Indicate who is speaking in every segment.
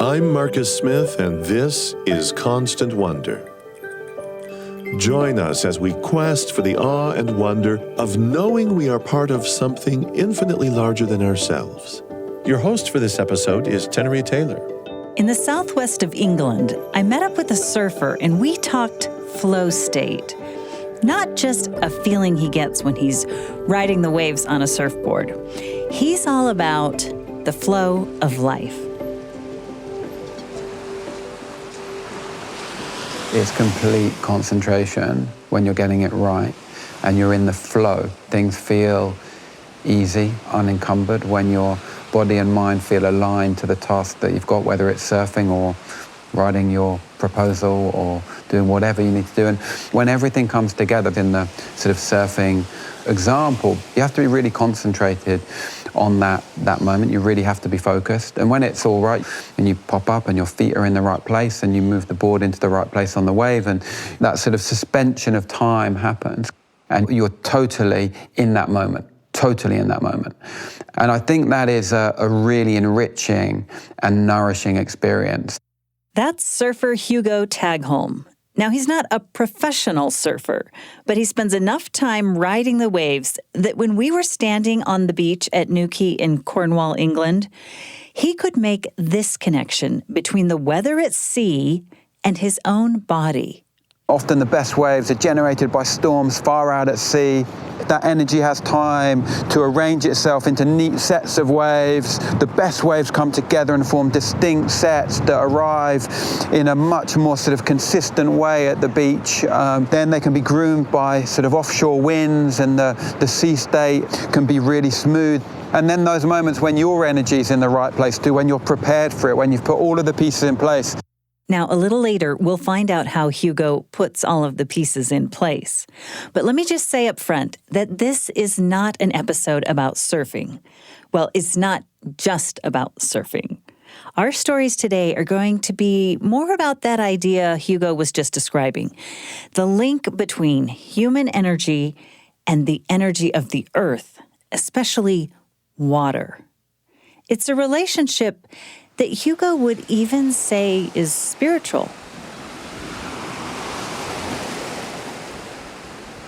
Speaker 1: I'm Marcus Smith, and this is Constant Wonder. Join us as we quest for the awe and wonder of knowing we are part of something infinitely larger than ourselves. Your host for this episode is Tenere Taylor.
Speaker 2: In the southwest of England, I met up with a surfer and we talked flow state. Not just a feeling he gets when he's riding the waves on a surfboard. He's all about the flow of life.
Speaker 3: It's complete concentration when you're getting it right and you're in the flow. Things feel easy, unencumbered when your body and mind feel aligned to the task that you've got, whether it's surfing or writing your proposal or doing whatever you need to do. And when everything comes together in the sort of surfing example, you have to be really concentrated on that moment. You really have to be focused. And when it's all right and you pop up and your feet are in the right place and you move the board into the right place on the wave, and that sort of suspension of time happens and you're totally in that moment. Totally in that moment. And I think that is a really enriching and nourishing experience.
Speaker 2: That's surfer Hugo Tagholm. Now, he's not a professional surfer, but he spends enough time riding the waves that when we were standing on the beach at Newquay in Cornwall, England, he could make this connection between the weather at sea and his own body.
Speaker 3: Often the best waves are generated by storms far out at sea. That energy has time to arrange itself into neat sets of waves. The best waves come together and form distinct sets that arrive in a much more sort of consistent way at the beach. Then they can be groomed by sort of offshore winds, and the sea state can be really smooth. And then those moments when your energy is in the right place too, when you're prepared for it, when you've put all of the pieces in place.
Speaker 2: Now, a little later, we'll find out how Hugo puts all of the pieces in place. But let me just say up front that this is not an episode about surfing. Well, it's not just about surfing. Our stories today are going to be more about that idea Hugo was just describing, the link between human energy and the energy of the earth, especially water. It's a relationship that Hugo would even say is spiritual.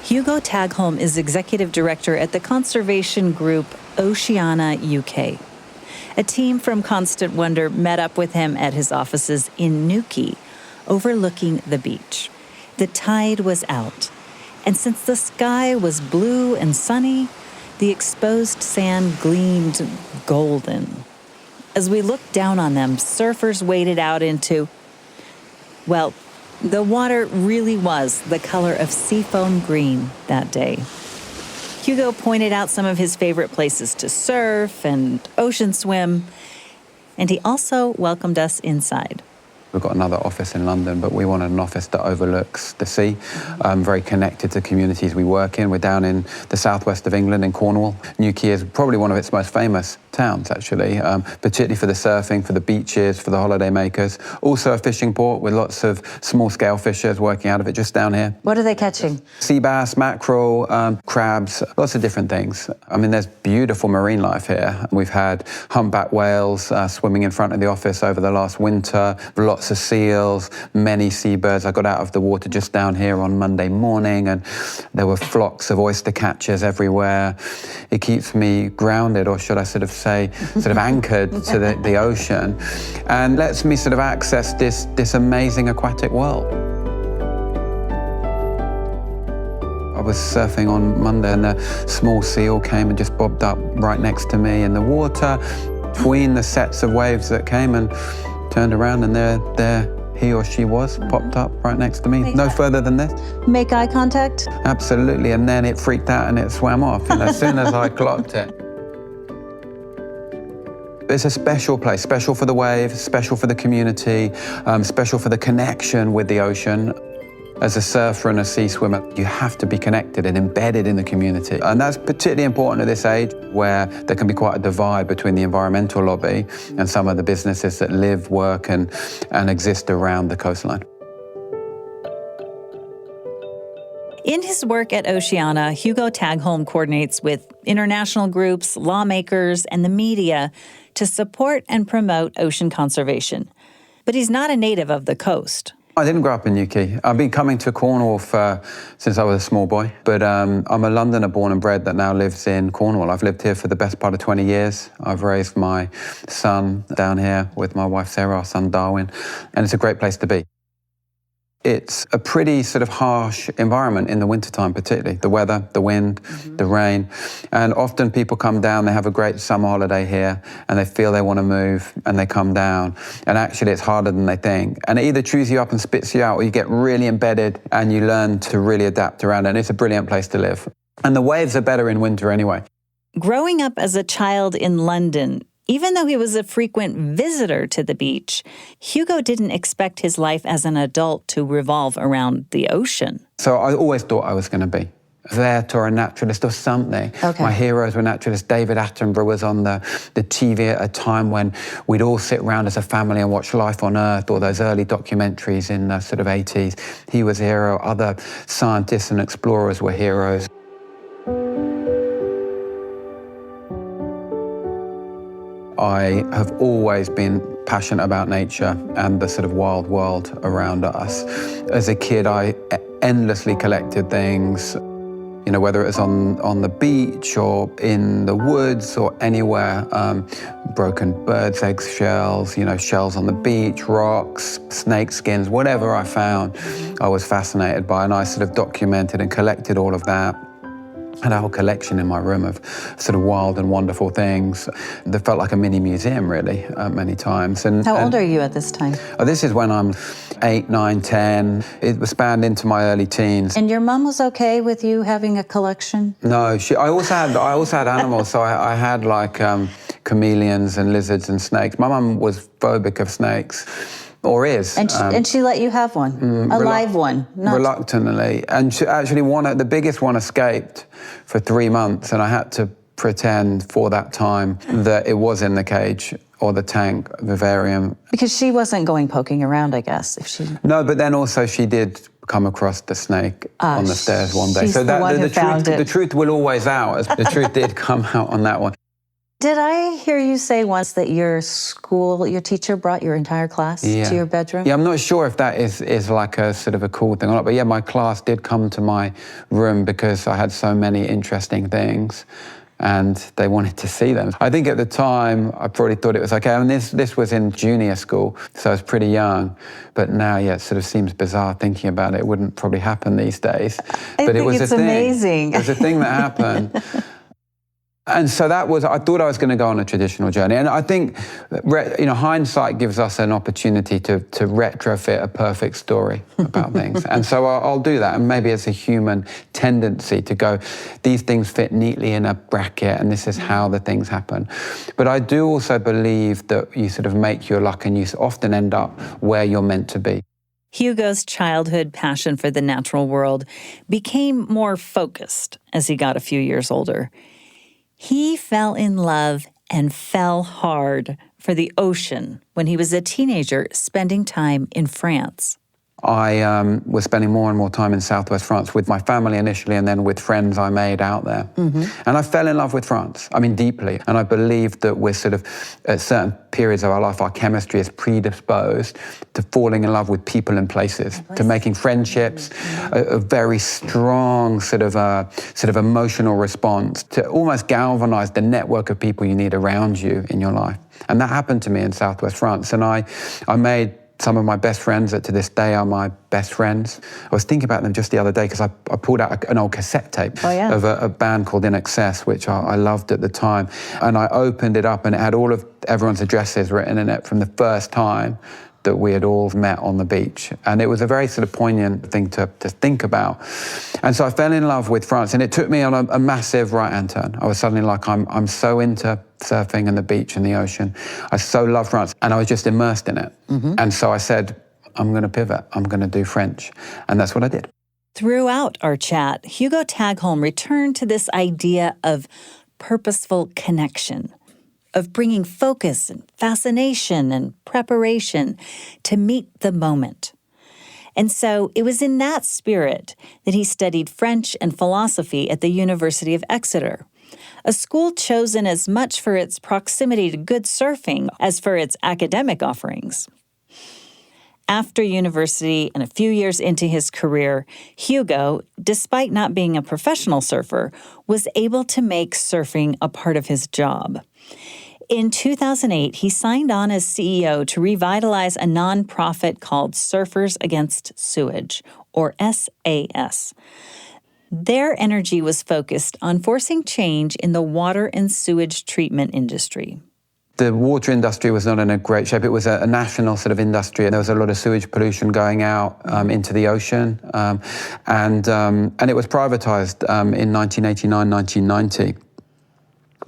Speaker 2: Hugo Tagholm is executive director at the conservation group Oceana, UK. A team from Constant Wonder met up with him at his offices in Newquay, overlooking the beach. The tide was out, and since the sky was blue and sunny, the exposed sand gleamed golden. As we looked down on them, surfers waded out into, well, the water really was the color of seafoam green that day. Hugo pointed out some of his favorite places to surf and ocean swim, and he also welcomed us inside.
Speaker 3: We've got another office in London, but we wanted an office that overlooks the sea, very connected to communities we work in. We're down in the southwest of England, in Cornwall. Newquay is probably one of its most famous towns, actually, particularly for the surfing, for the beaches, for the holiday makers. Also a fishing port with lots of small-scale fishers working out of it just down here.
Speaker 2: What are they catching?
Speaker 3: Sea bass, mackerel, crabs, lots of different things. I mean, there's beautiful marine life here. We've had humpback whales swimming in front of the office over the last winter, lots of seals, many seabirds. I got out of the water just down here on Monday morning and there were flocks of oyster catchers everywhere. It keeps me grounded, or should I sort of say, sort of anchored to the ocean, and lets me sort of access this amazing aquatic world. I was surfing on Monday and a small seal came and just bobbed up right next to me in the water, between the sets of waves that came, and turned around and there he or she was, popped up right next to me. No further than this.
Speaker 2: Make eye contact?
Speaker 3: Absolutely, and then it freaked out and it swam off, and as soon as I clocked it. It's a special place, special for the waves, special for the community, special for the connection with the ocean. As a surfer and a sea swimmer, you have to be connected and embedded in the community. And that's particularly important at this age, where there can be quite a divide between the environmental lobby and some of the businesses that live, work, and exist around the coastline.
Speaker 2: In his work at Oceana, Hugo Tagholm coordinates with international groups, lawmakers, and the media to support and promote ocean conservation. But he's not a native of the coast.
Speaker 3: I didn't grow up in Newquay. I've been coming to Cornwall since I was a small boy, but I'm a Londoner born and bred that now lives in Cornwall. I've lived here for the best part of 20 years. I've raised my son down here with my wife Sarah, our son Darwin, and it's a great place to be. It's a pretty sort of harsh environment in the wintertime, particularly. The weather, the wind, the rain. And often people come down, they have a great summer holiday here, and they feel they want to move, and they come down. And actually it's harder than they think. And it either chews you up and spits you out, or you get really embedded and you learn to really adapt around it. And it's a brilliant place to live. And the waves are better in winter anyway.
Speaker 2: Growing up as a child in London, even though he was a frequent visitor to the beach, Hugo didn't expect his life as an adult to revolve around the ocean.
Speaker 3: So I always thought I was going to be a vet or a naturalist or something.
Speaker 2: Okay.
Speaker 3: My heroes were naturalists. David Attenborough was on the TV at a time when we'd all sit around as a family and watch Life on Earth, or those early documentaries in the sort of 80s. He was a hero. Other scientists and explorers were heroes. I have always been passionate about nature and the sort of wild world around us. As a kid, I endlessly collected things, you know, whether it was on the beach or in the woods or anywhere. Broken birds' egg shells, you know, shells on the beach, rocks, snake skins, whatever I found, I was fascinated by, and I sort of documented and collected all of that. I had a whole collection in my room of sort of wild and wonderful things that felt like a mini museum, really, many times.
Speaker 2: How old are you at this time?
Speaker 3: Oh, this is when I'm 8, 9, 10. It was spanned into my early teens.
Speaker 2: And your mom was okay with you having a collection?
Speaker 3: No, I also had animals, so I had like chameleons and lizards and snakes. My mum was phobic of snakes. Or is.
Speaker 2: And she let you have one, a live one?
Speaker 3: Reluctantly. And she actually the biggest one escaped for 3 months, and I had to pretend for that time that it was in the cage or the tank, vivarium.
Speaker 2: Because she wasn't going poking around, I guess, if she...
Speaker 3: No, but then also she did come across the snake on the stairs one day.
Speaker 2: She's
Speaker 3: so
Speaker 2: the one who found it.
Speaker 3: The truth will always out. The truth did come out on that one.
Speaker 2: Did I hear you say once that your teacher brought your entire class to your bedroom?
Speaker 3: Yeah, I'm not sure if that is like a sort of a cool thing or not, but yeah, my class did come to my room because I had so many interesting things and they wanted to see them. I think at the time, I probably thought it was okay. I mean, this was in junior school, so I was pretty young, but now, yeah, it sort of seems bizarre thinking about it. It wouldn't probably happen these days. But it was a thing.
Speaker 2: Amazing.
Speaker 3: It was a thing that happened. And so I thought I was going to go on a traditional journey. And I think, you know, hindsight gives us an opportunity to retrofit a perfect story about things. And so I'll do that. And maybe it's a human tendency to go, these things fit neatly in a bracket and this is how the things happen. But I do also believe that you sort of make your luck and you often end up where you're meant to be.
Speaker 2: Hugo's childhood passion for the natural world became more focused as he got a few years older. He fell in love and fell hard for the ocean when he was a teenager spending time in France.
Speaker 3: I was spending more and more time in southwest France with my family initially and then with friends I made out there. And I fell in love with France, I mean deeply. And I believe that we're sort of, at certain periods of our life, our chemistry is predisposed to falling in love with people and places, to making friendships, a very strong sort of emotional response, to almost galvanize the network of people you need around you in your life. And that happened to me in southwest France. And I made some of my best friends that to this day are my best friends. I was thinking about them just the other day because I pulled out an old cassette tape of a band called In Excess, which I loved at the time. And I opened it up and it had all of everyone's addresses written in it from the first time that we had all met on the beach. And it was a very sort of poignant thing to think about. And so I fell in love with France, and it took me on a massive right-hand turn. I was suddenly like, I'm so into surfing and the beach and the ocean. I so love France, and I was just immersed in it. And so I said, I'm going to pivot. I'm going to do French. And that's what I did.
Speaker 2: Throughout our chat, Hugo Tagholm returned to this idea of purposeful connection, of bringing focus and fascination and preparation to meet the moment. And so it was in that spirit that he studied French and philosophy at the University of Exeter, a school chosen as much for its proximity to good surfing as for its academic offerings. After university and a few years into his career, Hugo, despite not being a professional surfer, was able to make surfing a part of his job. In 2008, he signed on as CEO to revitalize a nonprofit called Surfers Against Sewage, or SAS. Their energy was focused on forcing change in the water and sewage treatment industry.
Speaker 3: The water industry was not in a great shape. It was a national sort of industry, and there was a lot of sewage pollution going out into the ocean, and it was privatized in 1989, 1990.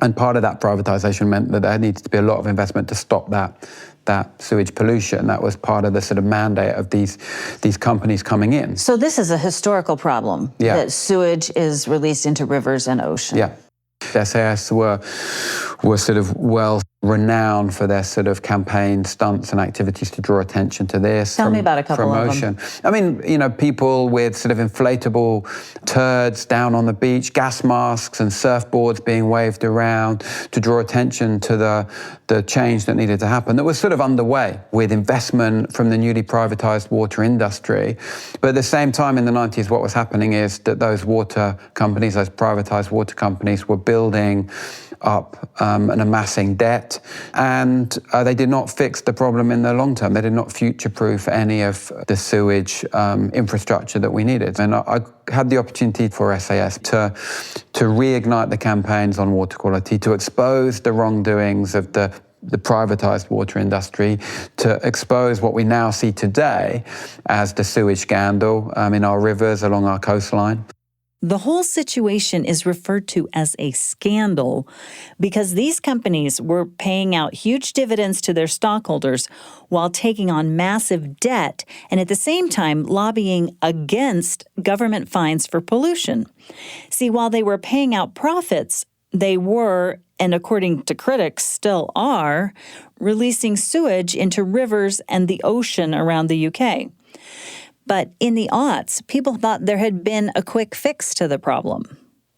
Speaker 3: And part of that privatization meant that there needed to be a lot of investment to stop that sewage pollution. That was part of the sort of mandate of these companies coming in.
Speaker 2: So this is a historical problem,
Speaker 3: yeah,
Speaker 2: that sewage is released into rivers and ocean.
Speaker 3: Yeah. SAS were sort of well renowned for their sort of campaign stunts and activities to draw attention to this.
Speaker 2: Tell me about a couple
Speaker 3: promotion.
Speaker 2: of them.
Speaker 3: I mean, you know, people with sort of inflatable turds down on the beach, gas masks and surfboards being waved around to draw attention to the change that needed to happen that was sort of underway with investment from the newly privatized water industry. But at the same time in the 90s, what was happening is that those water companies, those privatized water companies, were building up and amassing debt, and they did not fix the problem in the long term. They did not future-proof any of the sewage infrastructure that we needed. And I had the opportunity for SAS to reignite the campaigns on water quality, to expose the wrongdoings of the privatized water industry, to expose what we now see today as the sewage scandal in our rivers along our coastline.
Speaker 2: The whole situation is referred to as a scandal because these companies were paying out huge dividends to their stockholders while taking on massive debt and at the same time lobbying against government fines for pollution. See, while they were paying out profits, they were, and according to critics still are, releasing sewage into rivers and the ocean around the UK. But in the aughts, people thought there had been a quick fix to the problem.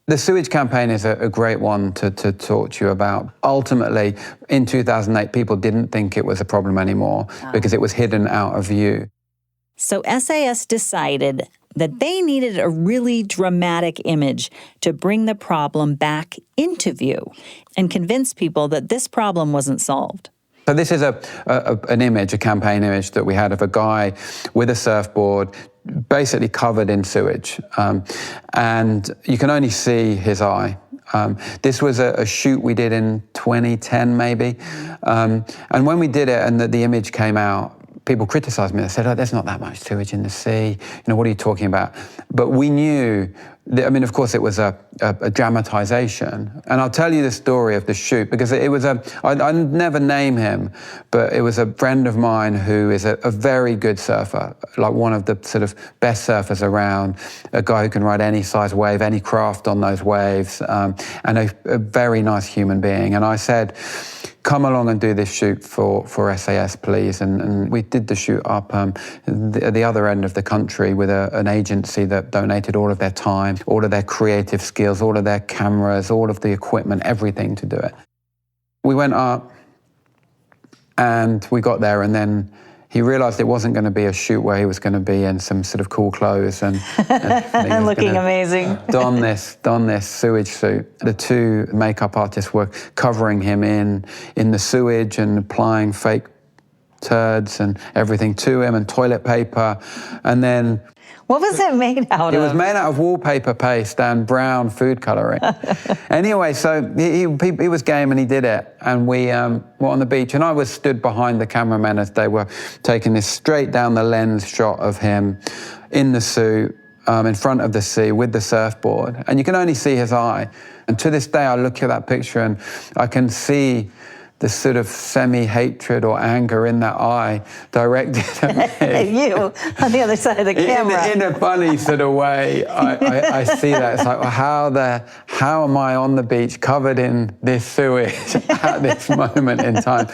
Speaker 3: The sewage campaign is a great one to talk to you about. Ultimately, in 2008, people didn't think it was a problem anymore because it was hidden out of view.
Speaker 2: So SAS decided that they needed a really dramatic image to bring the problem back into view and convince people that this problem wasn't solved.
Speaker 3: So this is an image, a campaign image that we had of a guy with a surfboard basically covered in sewage. And you can only see his eye. This was a shoot we did in 2010 maybe. And when we did it and the image came out, people criticized me. They said, oh, there's not that much sewage in the sea. You know, what are you talking about? But we knew, I mean, of course, it was a dramatization. And I'll tell you the story of the shoot because it was I'd never name him, but it was a friend of mine who is a very good surfer, like one of the sort of best surfers around, a guy who can ride any size wave, any craft on those waves, and a very nice human being. And I said, come along and do this shoot for SAS, please. And we did the shoot up at the other end of the country with an agency that donated all of their time, all of their creative skills, all of their cameras, all of the equipment, everything to do it. We went up and we got there, and then he realized it wasn't going to be a shoot where he was going to be in some sort of cool clothes and
Speaker 2: looking amazing.
Speaker 3: Don this sewage suit. The two makeup artists were covering him in the sewage and applying fake turds and everything to him and toilet paper. And then
Speaker 2: what was it made out of?
Speaker 3: It was made out of wallpaper paste and brown food coloring. Anyway, so he was game and he did it. And we were on the beach and I was stood behind the cameramen as they were taking this straight down the lens shot of him in the suit, in front of the sea with the surfboard. And you can only see his eye. And to this day, I look at that picture and I can see the sort of semi-hatred or anger in that eye directed at me.
Speaker 2: You on the other side of the camera.
Speaker 3: In a funny sort of way, I see that. It's like, well, how am I on the beach covered in this sewage at this moment in time?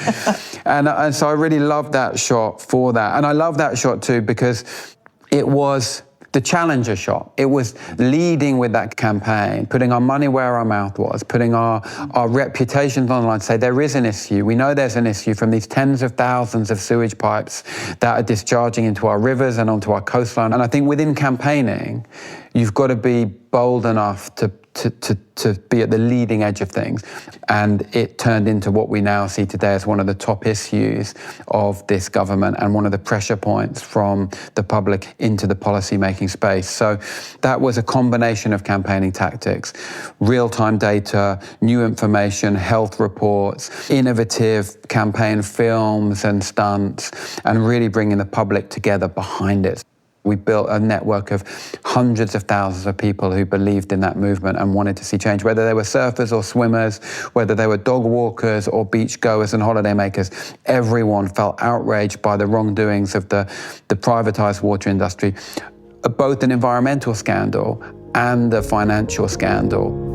Speaker 3: And so I really love that shot for that. And I love that shot too because It was the challenger shot. It was leading with that campaign, putting our money where our mouth was, putting our reputations online, say there is an issue. We know there's an issue from these tens of thousands of sewage pipes that are discharging into our rivers and onto our coastline. And I think within campaigning, you've got to be bold enough to be at the leading edge of things. And it turned into what we now see today as one of the top issues of this government and one of the pressure points from the public into the policy-making space. So that was a combination of campaigning tactics, real-time data, new information, health reports, innovative campaign films and stunts, and really bringing the public together behind it. We built a network of hundreds of thousands of people who believed in that movement and wanted to see change, whether they were surfers or swimmers, whether they were dog walkers or beach goers and holiday makers. Everyone felt outraged by the wrongdoings of the privatized water industry, both an environmental scandal and a financial scandal.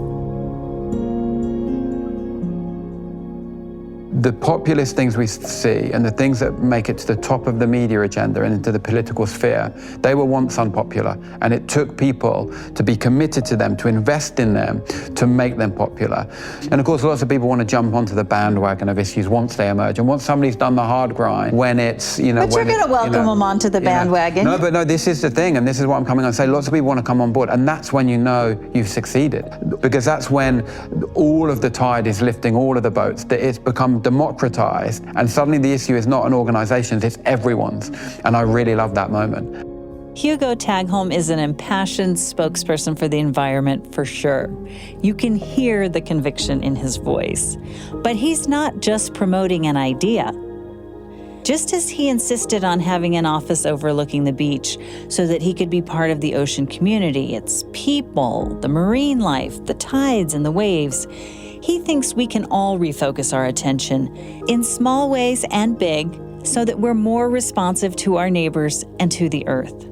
Speaker 3: The populist things we see and the things that make it to the top of the media agenda and into the political sphere, they were once unpopular. And it took people to be committed to them, to invest in them, to make them popular. And of course, lots of people want to jump onto the bandwagon of issues once they emerge. And once somebody's done the hard grind, when it's,
Speaker 2: But you're going to welcome them onto the bandwagon.
Speaker 3: No, this is the thing. And this is what I'm coming on to say. Lots of people want to come on board. And that's when you know you've succeeded. Because that's when all of the tide is lifting all of the boats, that it's become democratized, and suddenly the issue is not an organization's, it's everyone's. And I really love that moment.
Speaker 2: Hugo Tagholm is an impassioned spokesperson for the environment for sure. You can hear the conviction in his voice. But he's not just promoting an idea. Just as he insisted on having an office overlooking the beach so that he could be part of the ocean community, its people, the marine life, the tides and the waves, he thinks we can all refocus our attention in small ways and big so that we're more responsive to our neighbors and to the earth.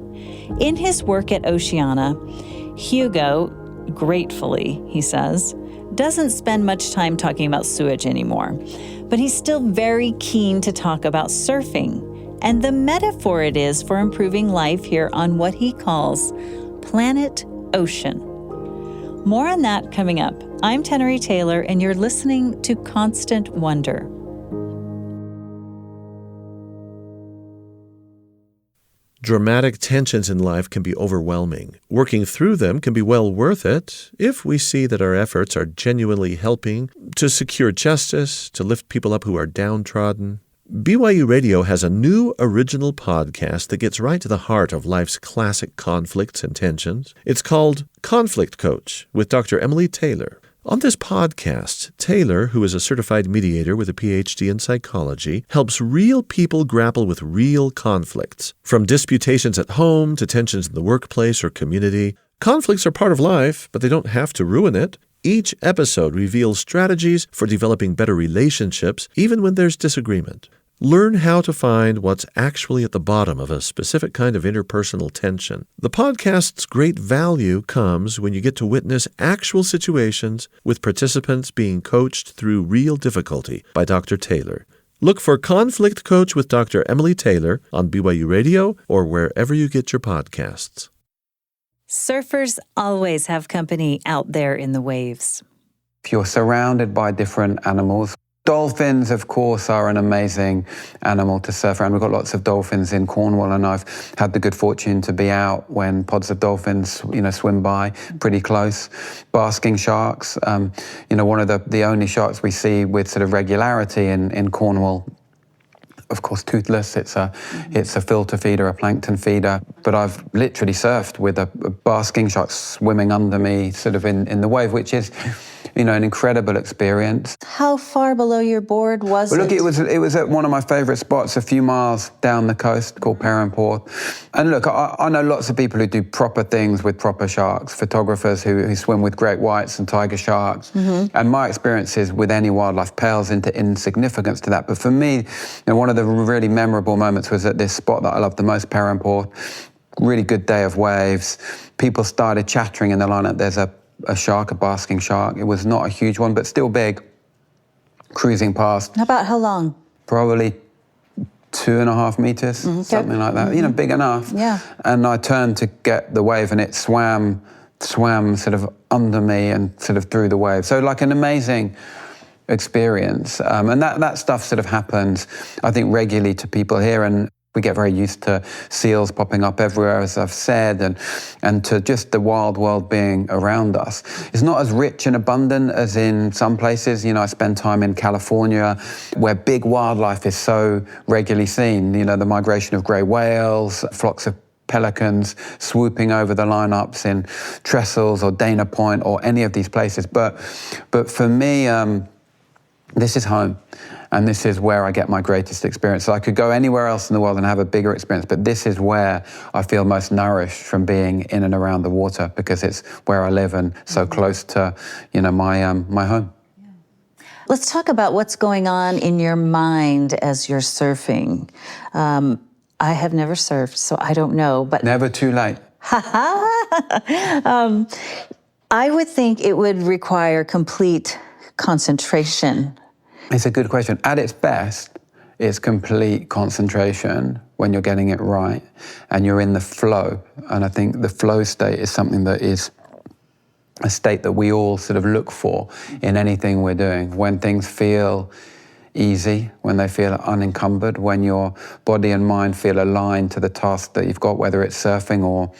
Speaker 2: In his work at Oceana, Hugo, gratefully, he says, doesn't spend much time talking about sewage anymore, but he's still very keen to talk about surfing and the metaphor it is for improving life here on what he calls planet Ocean. More on that coming up. I'm Tennery Taylor, and you're listening to Constant Wonder.
Speaker 1: Dramatic tensions in life can be overwhelming. Working through them can be well worth it if we see that our efforts are genuinely helping to secure justice, to lift people up who are downtrodden. BYU Radio has a new original podcast that gets right to the heart of life's classic conflicts and tensions. It's called Conflict Coach with Dr. Emily Taylor. On this podcast, Taylor, who is a certified mediator with a PhD in psychology, helps real people grapple with real conflicts, from disputations at home to tensions in the workplace or community. Conflicts are part of life, but they don't have to ruin it. Each episode reveals strategies for developing better relationships, even when there's disagreement. Learn how to find what's actually at the bottom of a specific kind of interpersonal tension. The podcast's great value comes when you get to witness actual situations with participants being coached through real difficulty by Dr. Taylor. Look for Conflict Coach with Dr. Emily Taylor on BYU Radio or wherever you get your podcasts.
Speaker 2: Surfers always have company out there in the waves.
Speaker 3: If you're surrounded by different animals, dolphins, of course, are an amazing animal to surf around. We've got lots of dolphins in Cornwall, and I've had the good fortune to be out when pods of dolphins, swim by pretty close. Basking sharks, one of the only sharks we see with sort of regularity in Cornwall. Of course, toothless. It's a filter feeder, a plankton feeder. But I've literally surfed with a basking shark swimming under me, sort of in the wave, which is, an incredible experience.
Speaker 2: How far below your board was it?
Speaker 3: Well, look, it was at one of my favourite spots, a few miles down the coast, called Perranporth. And look, I know lots of people who do proper things with proper sharks, photographers who swim with great whites and tiger sharks. Mm-hmm. And my experiences with any wildlife pales into insignificance to that. But for me, one of the really memorable moments was at this spot that I love the most, Perranporth. Really good day of waves. People started chattering in the lineup. There's a shark, a basking shark. It was not a huge one, but still big, cruising past.
Speaker 2: About how long?
Speaker 3: Probably 2.5 meters, something like that, you know, big enough.
Speaker 2: Yeah.
Speaker 3: And I turned to get the wave and it swam sort of under me and sort of through the wave. So like an amazing experience. And that stuff sort of happens, I think, regularly to people here. And we get very used to seals popping up everywhere, as I've said, and to just the wild world being around us. It's not as rich and abundant as in some places. You know, I spend time in California where big wildlife is so regularly seen. You know, the migration of grey whales, flocks of pelicans swooping over the lineups in Trestles or Dana Point or any of these places. But for me, this is home. And this is where I get my greatest experience. So I could go anywhere else in the world and have a bigger experience, but this is where I feel most nourished from being in and around the water, because it's where I live and so close to, you know, my home.
Speaker 2: Let's talk about what's going on in your mind as you're surfing. I have never surfed, so I don't know, but...
Speaker 3: Never too late.
Speaker 2: I would think it would require complete concentration.
Speaker 3: It's a good question. At its best, it's complete concentration when you're getting it right and you're in the flow. And I think the flow state is something that is a state that we all sort of look for in anything we're doing. When things feel easy, when they feel unencumbered, when your body and mind feel aligned to the task that you've got, whether it's surfing or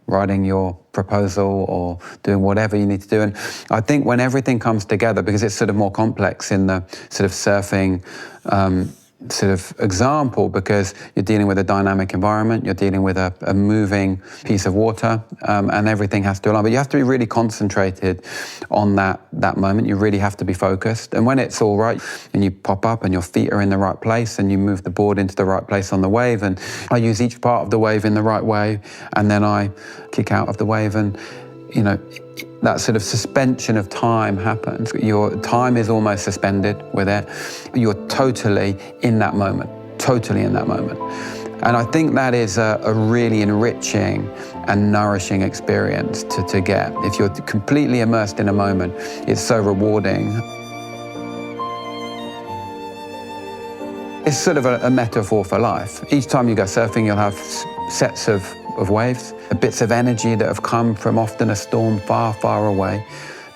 Speaker 3: writing your proposal or doing whatever you need to do. And I think when everything comes together, because it's sort of more complex in the sort of surfing sort of example, because you're dealing with a dynamic environment, you're dealing with a moving piece of water, and everything has to align. But you have to be really concentrated on that moment. You really have to be focused. And when it's all right, and you pop up and your feet are in the right place and you move the board into the right place on the wave, and I use each part of the wave in the right way, and then I kick out of the wave, and you know, that sort of suspension of time happens. Your time is almost suspended with it. You're totally in that moment, totally in that moment. And I think that is a really enriching and nourishing experience to get. If you're completely immersed in a moment, it's so rewarding. It's sort of a metaphor for life. Each time you go surfing, you'll have sets of waves, bits of energy that have come from often a storm far, far away.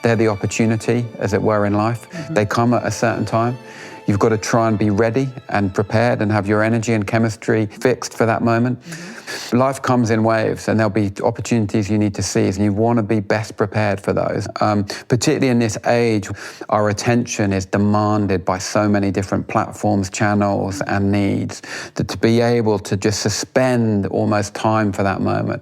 Speaker 3: They're the opportunity, as it were, in life. They come at a certain time. You've got to try and be ready and prepared and have your energy and chemistry fixed for that moment. Life comes in waves, and there'll be opportunities you need to seize, and you want to be best prepared for those. Particularly in this age, our attention is demanded by so many different platforms, channels, and needs, that to be able to just suspend almost time for that moment,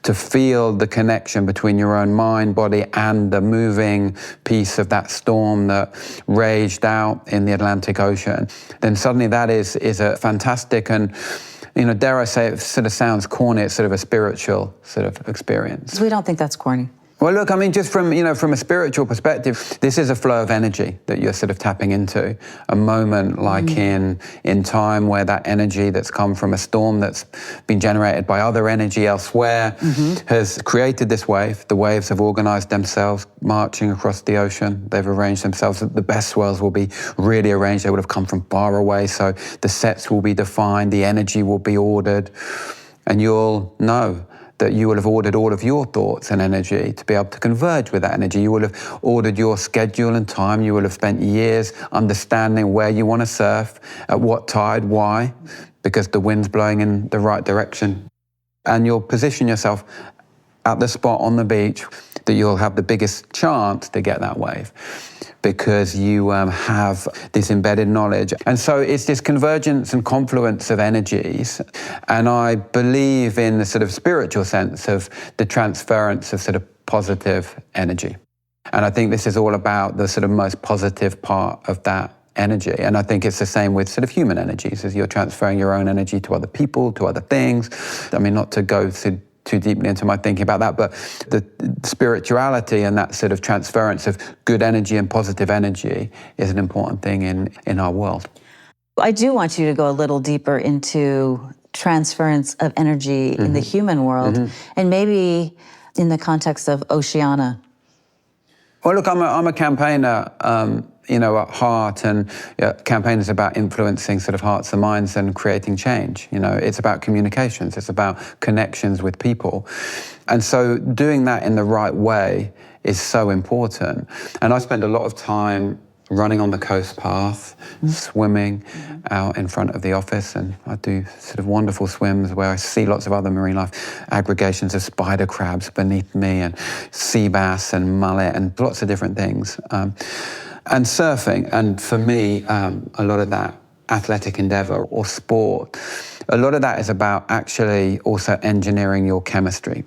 Speaker 3: to feel the connection between your own mind, body, and the moving piece of that storm that raged out in the Atlantic Ocean, then suddenly that is a fantastic and, you know, dare I say, it sort of sounds corny, it's sort of a spiritual sort of experience.
Speaker 2: We don't think that's corny.
Speaker 3: Well, look, I mean, just from a spiritual perspective, this is a flow of energy that you're sort of tapping into. A moment like in time where that energy that's come from a storm that's been generated by other energy elsewhere has created this wave. The waves have organized themselves, marching across the ocean. They've arranged themselves. The best swells will be really arranged. They would have come from far away, so the sets will be defined, the energy will be ordered, and you'll know that you will have ordered all of your thoughts and energy to be able to converge with that energy. You will have ordered your schedule and time. You will have spent years understanding where you want to surf, at what tide, why, because the wind's blowing in the right direction. And you'll position yourself at the spot on the beach that you'll have the biggest chance to get that wave, because you have this embedded knowledge. And so it's this convergence and confluence of energies. And I believe in the sort of spiritual sense of the transference of sort of positive energy. And I think this is all about the sort of most positive part of that energy. And I think it's the same with sort of human energies, as you're transferring your own energy to other people, to other things. I mean, not to go too deeply into my thinking about that, but the spirituality and that sort of transference of good energy and positive energy is an important thing in our world.
Speaker 2: I do want you to go a little deeper into transference of energy in the human world, and maybe in the context of Oceana.
Speaker 3: Well, look, I'm a campaigner at heart, and campaign is about influencing sort of hearts and minds and creating change. It's about communications, it's about connections with people. And so doing that in the right way is so important. And I spend a lot of time running on the coast path, swimming out in front of the office, and I do sort of wonderful swims where I see lots of other marine life, aggregations of spider crabs beneath me, and sea bass and mullet, and lots of different things. And surfing, and for me, a lot of that athletic endeavor or sport, a lot of that is about actually also engineering your chemistry.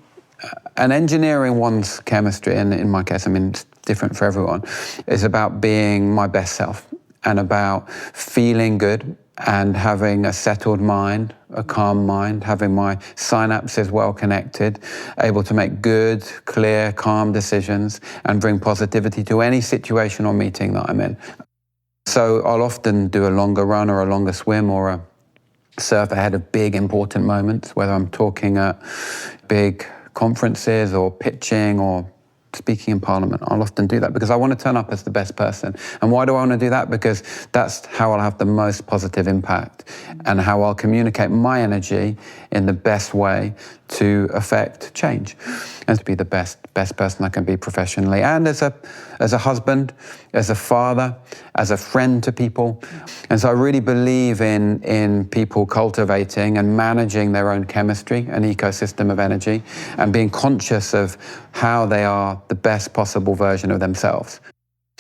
Speaker 3: And engineering one's chemistry, and in my case, I mean, it's different for everyone, is about being my best self and about feeling good and having a settled mind, a calm mind, having my synapses well connected, able to make good, clear, calm decisions and bring positivity to any situation or meeting that I'm in. So I'll often do a longer run or a longer swim or a surf ahead of big important moments, whether I'm talking at big conferences or pitching or speaking in Parliament. I'll often do that because I want to turn up as the best person. And why do I want to do that? Because that's how I'll have the most positive impact and how I'll communicate my energy in the best way to affect change and to be the best person I can be professionally, and as a husband, as a father, as a friend to people. And so I really believe in people cultivating and managing their own chemistry, an ecosystem of energy, and being conscious of how they are the best possible version of themselves.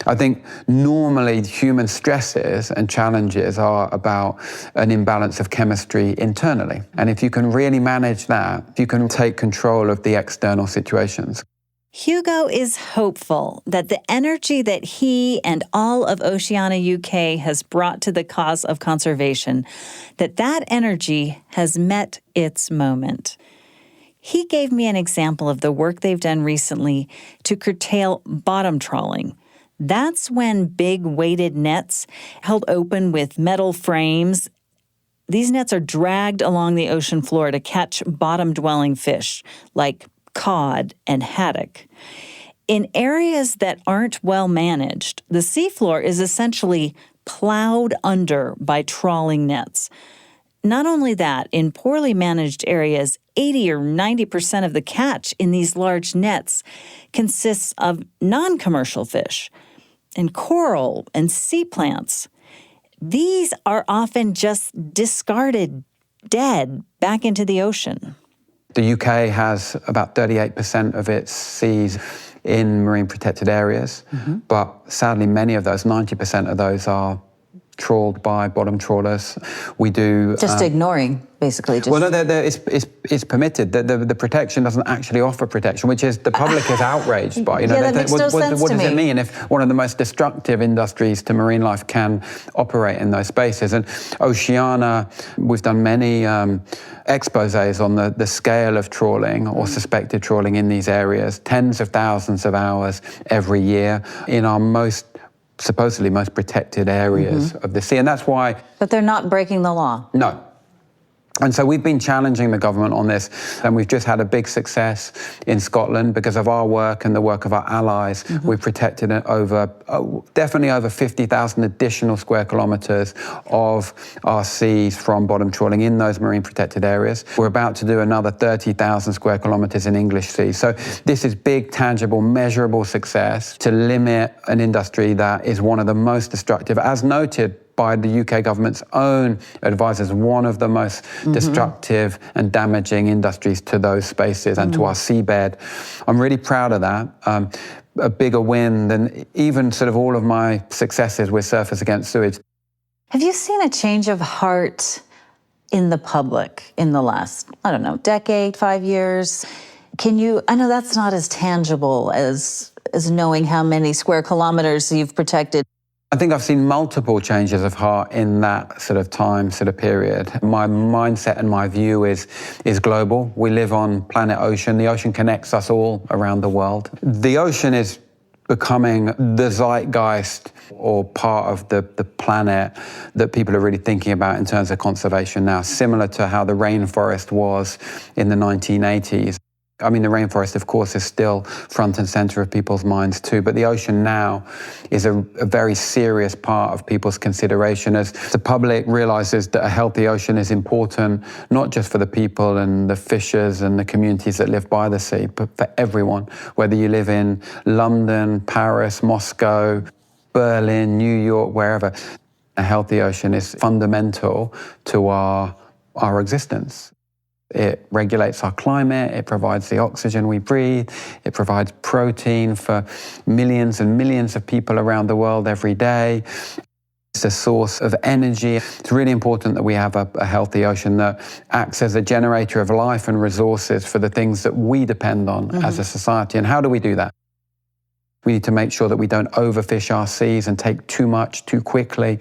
Speaker 3: I think normally human stresses and challenges are about an imbalance of chemistry internally. And if you can really manage that, you can take control of the external situations.
Speaker 2: Hugo is hopeful that the energy that he and all of Oceana UK has brought to the cause of conservation, that energy has met its moment. He gave me an example of the work they've done recently to curtail bottom trawling. That's when big weighted nets held open with metal frames. These nets are dragged along the ocean floor to catch bottom-dwelling fish like cod and haddock. In areas that aren't well managed, the seafloor is essentially plowed under by trawling nets. Not only that, in poorly managed areas, 80 or 90% of the catch in these large nets consists of non-commercial fish and coral and sea plants. These are often just discarded, dead, back into the ocean.
Speaker 3: The UK has about 38% of its seas in marine protected areas, but sadly many of those, 90% of those, are trawled by bottom trawlers. We do...
Speaker 2: Just ignoring, basically.
Speaker 3: Well, no, it's permitted. The protection doesn't actually offer protection, which is the public is outraged by.
Speaker 2: That makes no sense
Speaker 3: what
Speaker 2: to
Speaker 3: does
Speaker 2: me.
Speaker 3: it mean if one of the most destructive industries to marine life can operate in those spaces? And Oceana, we've done many exposés on the scale of trawling or suspected trawling in these areas, tens of thousands of hours every year in our supposedly most protected areas of the sea. And that's why...
Speaker 2: But they're not breaking the law.
Speaker 3: No. And so we've been challenging the government on this, and we've just had a big success in Scotland because of our work and the work of our allies. We've protected definitely over 50,000 additional square kilometres of our seas from bottom trawling in those marine protected areas. We're about to do another 30,000 square kilometres in English seas. So this is big, tangible, measurable success to limit an industry that is one of the most destructive, as noted by the UK government's own advisors, one of the most destructive and damaging industries to those spaces and to our seabed. I'm really proud of that. A bigger win than even sort of all of my successes with Surfers Against Sewage.
Speaker 2: Have you seen a change of heart in the public in the last, decade, 5 years? I know that's not as tangible as knowing how many square kilometers you've protected.
Speaker 3: I think I've seen multiple changes of heart in that sort of time, period. My mindset and my view is global. We live on planet Ocean. The ocean connects us all around the world. The ocean is becoming the zeitgeist or part of the planet that people are really thinking about in terms of conservation now, similar to how the rainforest was in the 1980s. I mean, the rainforest, of course, is still front and center of people's minds too, but the ocean now is a very serious part of people's consideration as the public realizes that a healthy ocean is important, not just for the people and the fishers and the communities that live by the sea, but for everyone, whether you live in London, Paris, Moscow, Berlin, New York, wherever. A healthy ocean is fundamental to our existence. It regulates our climate, it provides the oxygen we breathe, it provides protein for millions and millions of people around the world every day. It's a source of energy. It's really important that we have a healthy ocean that acts as a generator of life and resources for the things that we depend on as a society. And how do we do that? We need to make sure that we don't overfish our seas and take too much too quickly.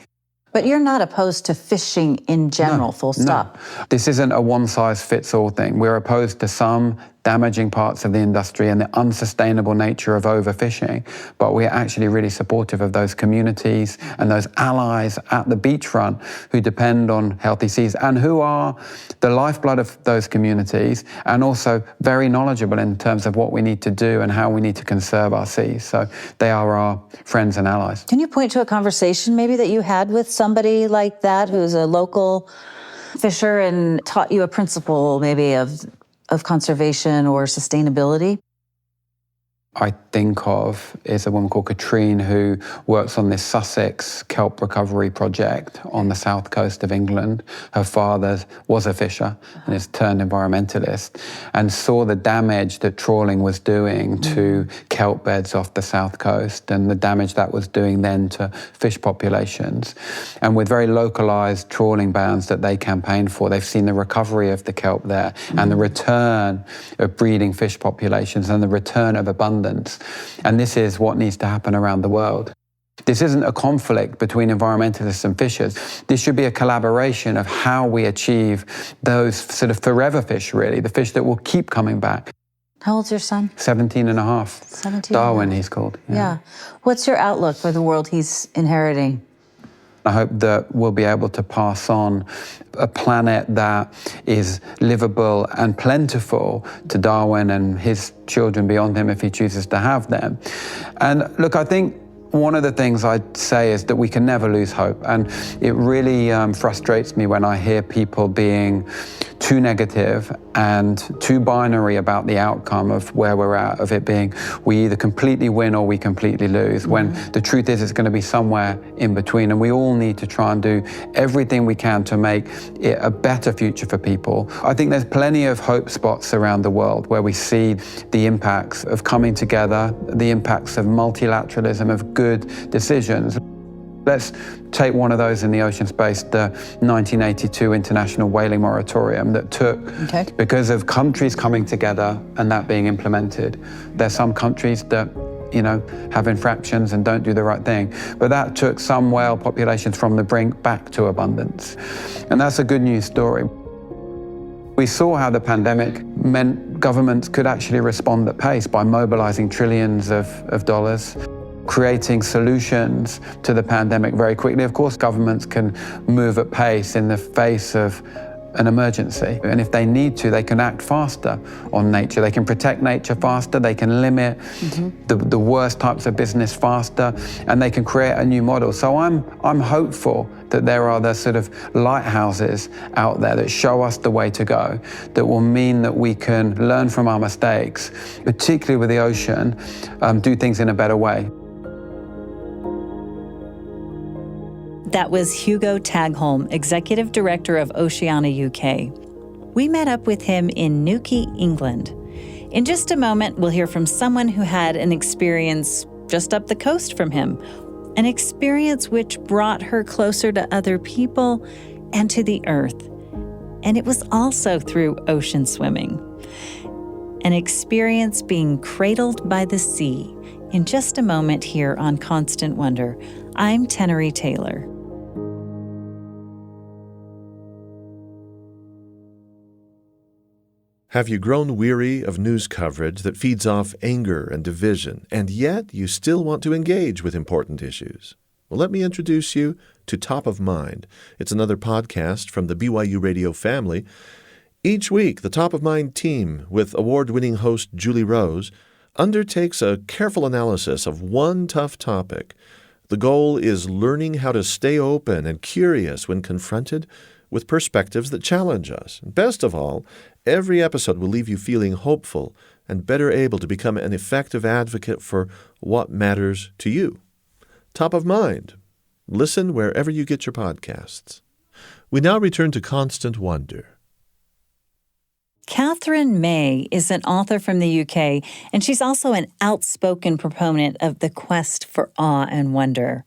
Speaker 2: But you're not opposed to fishing in general, full stop.
Speaker 3: No. This isn't a one-size-fits-all thing. We're opposed to some damaging parts of the industry and the unsustainable nature of overfishing, but we're actually really supportive of those communities and those allies at the beachfront who depend on healthy seas and who are the lifeblood of those communities and also very knowledgeable in terms of what we need to do and how we need to conserve our seas. So they are our friends and allies.
Speaker 2: Can you point to a conversation maybe that you had with somebody like that who's a local fisher and taught you a principle maybe of conservation or sustainability?
Speaker 3: I think of is a woman called Katherine who works on this Sussex kelp recovery project on the south coast of England. Her father was a fisher and is turned environmentalist and saw the damage that trawling was doing to kelp beds off the south coast and the damage that was doing then to fish populations. And with very localized trawling bans that they campaigned for, they've seen the recovery of the kelp there and the return of breeding fish populations and the return of abundance. And this is what needs to happen around the world. This isn't a conflict between environmentalists and fishers. This should be a collaboration of how we achieve those sort of forever fish, really, the fish that will keep coming back.
Speaker 2: How old's your son?
Speaker 3: 17 and a half.
Speaker 2: 17.
Speaker 3: Darwin, he's called.
Speaker 2: Yeah. What's your outlook for the world he's inheriting?
Speaker 3: I hope that we'll be able to pass on a planet that is livable and plentiful to Darwin and his children beyond him if he chooses to have them. And look, I think one of the things I'd say is that we can never lose hope. And it really frustrates me when I hear people being too negative and too binary about the outcome of where we're at, of it being we either completely win or we completely lose, when the truth is it's going to be somewhere in between. And we all need to try and do everything we can to make it a better future for people. I think there's plenty of hope spots around the world where we see the impacts of coming together, the impacts of multilateralism, of good decisions. Let's take one of those in the ocean space, the 1982 International Whaling Moratorium that took, because of countries coming together and that being implemented. There's some countries that, have infractions and don't do the right thing. But that took some whale populations from the brink back to abundance. And that's a good news story. We saw how the pandemic meant governments could actually respond at pace by mobilizing trillions of dollars, creating solutions to the pandemic very quickly. Of course, governments can move at pace in the face of an emergency. And if they need to, they can act faster on nature. They can protect nature faster, they can limit the worst types of business faster, and they can create a new model. So I'm hopeful that there are the sort of lighthouses out there that show us the way to go, that will mean that we can learn from our mistakes, particularly with the ocean, do things in a better way.
Speaker 2: That was Hugo Tagholm, Executive Director of Oceana UK. We met up with him in Newquay, England. In just a moment, we'll hear from someone who had an experience just up the coast from him, an experience which brought her closer to other people and to the earth. And it was also through ocean swimming. An experience being cradled by the sea. In just a moment here on Constant Wonder, I'm Tenery Taylor.
Speaker 1: Have you grown weary of news coverage that feeds off anger and division, and yet you still want to engage with important issues? Well, let me introduce you to Top of Mind. It's another podcast from the BYU Radio family. Each week, the Top of Mind team, with award-winning host Julie Rose, undertakes a careful analysis of one tough topic. The goal is learning how to stay open and curious when confronted with perspectives that challenge us. And best of all, every episode will leave you feeling hopeful and better able to become an effective advocate for what matters to you. Top of Mind. Listen wherever you get your podcasts. We now return to Constant Wonder.
Speaker 2: Katherine May is an author from the UK, and she's also an outspoken proponent of the quest for awe and wonder.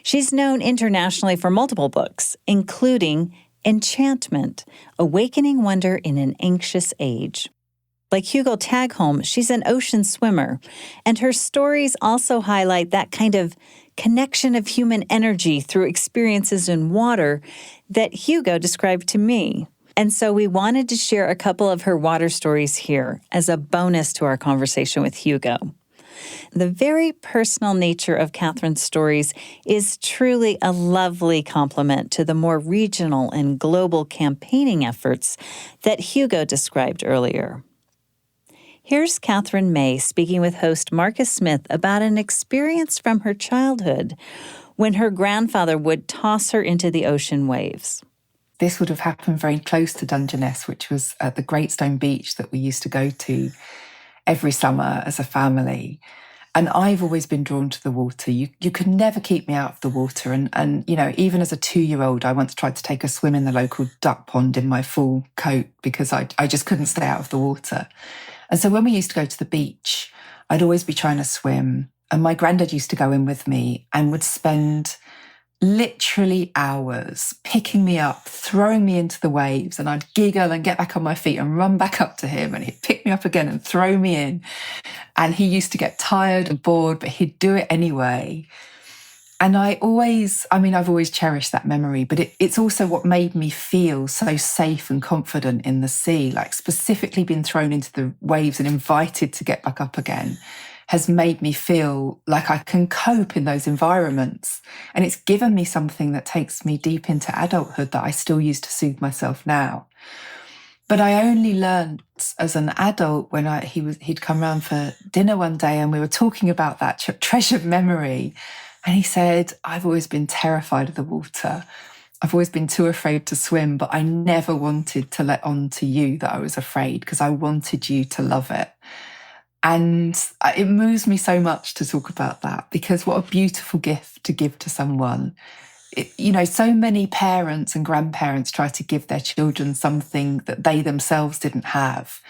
Speaker 2: She's known internationally for multiple books, including Enchantment, Awakening Wonder in an Anxious Age. Like Hugo Tagholm, she's an ocean swimmer, and her stories also highlight that kind of connection of human energy through experiences in water that Hugo described to me. And so we wanted to share a couple of her water stories here as a bonus to our conversation with Hugo. The very personal nature of Katherine's stories is truly a lovely complement to the more regional and global campaigning efforts that Hugo described earlier. Here's Katherine May speaking with host Marcus Smith about an experience from her childhood when her grandfather would toss her into the ocean waves.
Speaker 4: This would have happened very close to Dungeness, which was at the Great Stone Beach that we used to go to every summer as a family. And I've always been drawn to the water. You could never keep me out of the water. And you know, even as a 2-year-old, I once tried to take a swim in the local duck pond in my full coat because I just couldn't stay out of the water. And so when we used to go to the beach, I'd always be trying to swim. And my granddad used to go in with me and would spend literally hours picking me up, throwing me into the waves, and I'd giggle and get back on my feet and run back up to him, and he'd pick me up again and throw me in. And he used to get tired and bored, but he'd do it anyway. And I've always cherished that memory, but it's also what made me feel so safe and confident in the sea, like specifically being thrown into the waves and invited to get back up again has made me feel like I can cope in those environments. And it's given me something that takes me deep into adulthood that I still use to soothe myself now. But I only learned as an adult when he'd come round for dinner one day and we were talking about that treasured memory. And he said, I've always been terrified of the water. I've always been too afraid to swim, but I never wanted to let on to you that I was afraid because I wanted you to love it. And it moves me so much to talk about that because what a beautiful gift to give to someone. So many parents and grandparents try to give their children something that they themselves didn't have.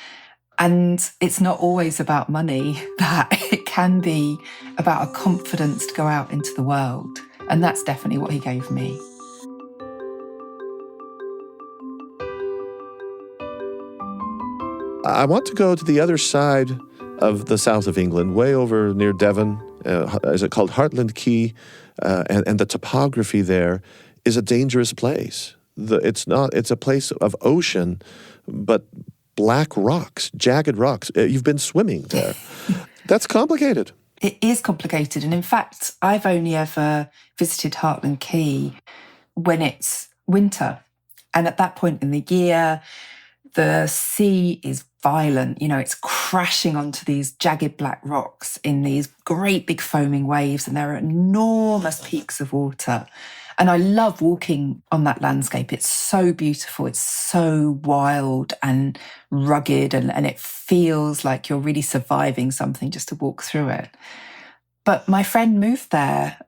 Speaker 4: And it's not always about money, that it can be about a confidence to go out into the world. And that's definitely what he gave me.
Speaker 1: I want to go to the other side of the south of England, way over near Devon. Is it called Hartland Quay? And the topography there is a dangerous place. It's a place of ocean, but black rocks, jagged rocks. You've been swimming there. That's complicated.
Speaker 4: It is complicated. And in fact, I've only ever visited Hartland Quay when it's winter. And at that point in the year, the sea is violent. It's crashing onto these jagged black rocks in these great big foaming waves, and there are enormous peaks of water. And I love walking on that landscape. It's so beautiful. It's so wild and rugged, and it feels like you're really surviving something just to walk through it. But my friend moved there.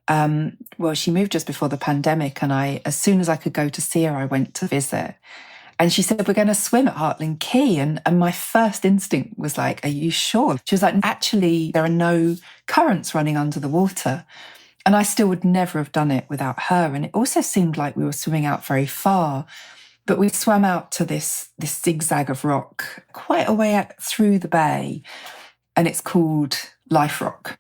Speaker 4: She moved just before the pandemic, and as soon as I could go to see her, I went to visit. And she said, we're going to swim at Hartland Quay. And my first instinct was like, are you sure? She was like, actually, there are no currents running under the water. And I still would never have done it without her. And it also seemed like we were swimming out very far. But we swam out to this zigzag of rock quite a way out through the bay. And it's called Life Rock.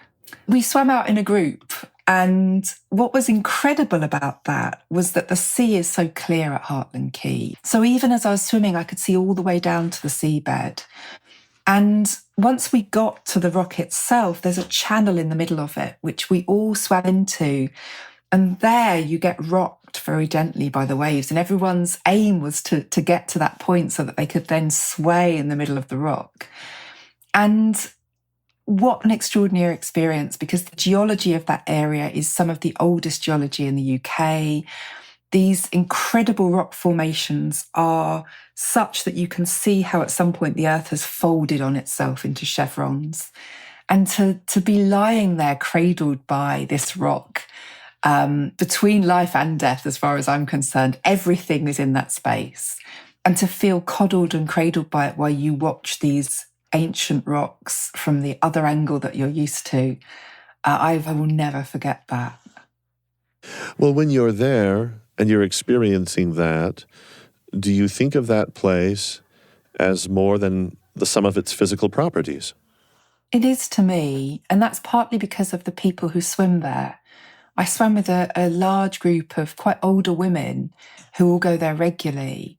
Speaker 4: We swam out in a group. And what was incredible about that was that the sea is so clear at Hartland Quay. So even as I was swimming, I could see all the way down to the seabed. And once we got to the rock itself, there's a channel in the middle of it, which we all swam into. And there you get rocked rocked very gently by the waves. And everyone's aim was to get to that point so that they could then sway in the middle of the rock. And what an extraordinary experience, because the geology of that area is some of the oldest geology in the UK. These incredible rock formations are such that you can see how at some point the earth has folded on itself into chevrons. And to be lying there cradled by this rock, between life and death, as far as I'm concerned, everything is in that space. And to feel coddled and cradled by it while you watch these ancient rocks from the other angle that you're used to, I will never forget that.
Speaker 1: Well, when you're there and you're experiencing that, do you think of that place as more than the sum of its physical properties?
Speaker 4: It is to me, and that's partly because of the people who swim there. I swam with a large group of quite older women who all go there regularly,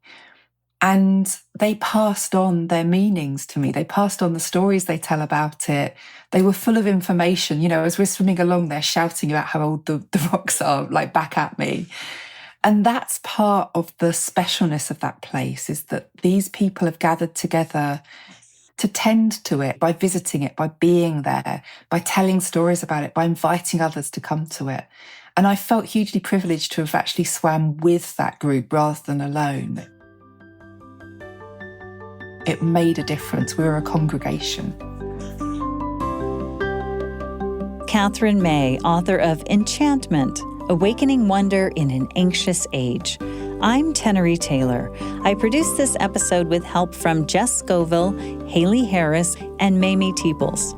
Speaker 4: and they passed on their meanings to me. They passed on the stories they tell about it. They were full of information. You know, as we're swimming along, they're shouting about how old the rocks are, like back at me. And that's part of the specialness of that place, is that these people have gathered together to tend to it by visiting it, by being there, by telling stories about it, by inviting others to come to it. And I felt hugely privileged to have actually swam with that group rather than alone. It made a difference. We were a congregation.
Speaker 2: Katherine May, author of Enchantment, Awakening Wonder in an Anxious Age. I'm Tenery Taylor. I produced this episode with help from Jess Scoville, Haley Harris, and Mamie Teeples.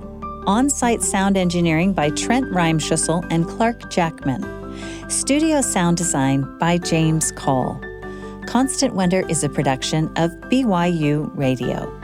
Speaker 2: On-site sound engineering by Trent Reimschussel and Clark Jackman. Studio sound design by James Call. Constant Wonder is a production of BYU Radio.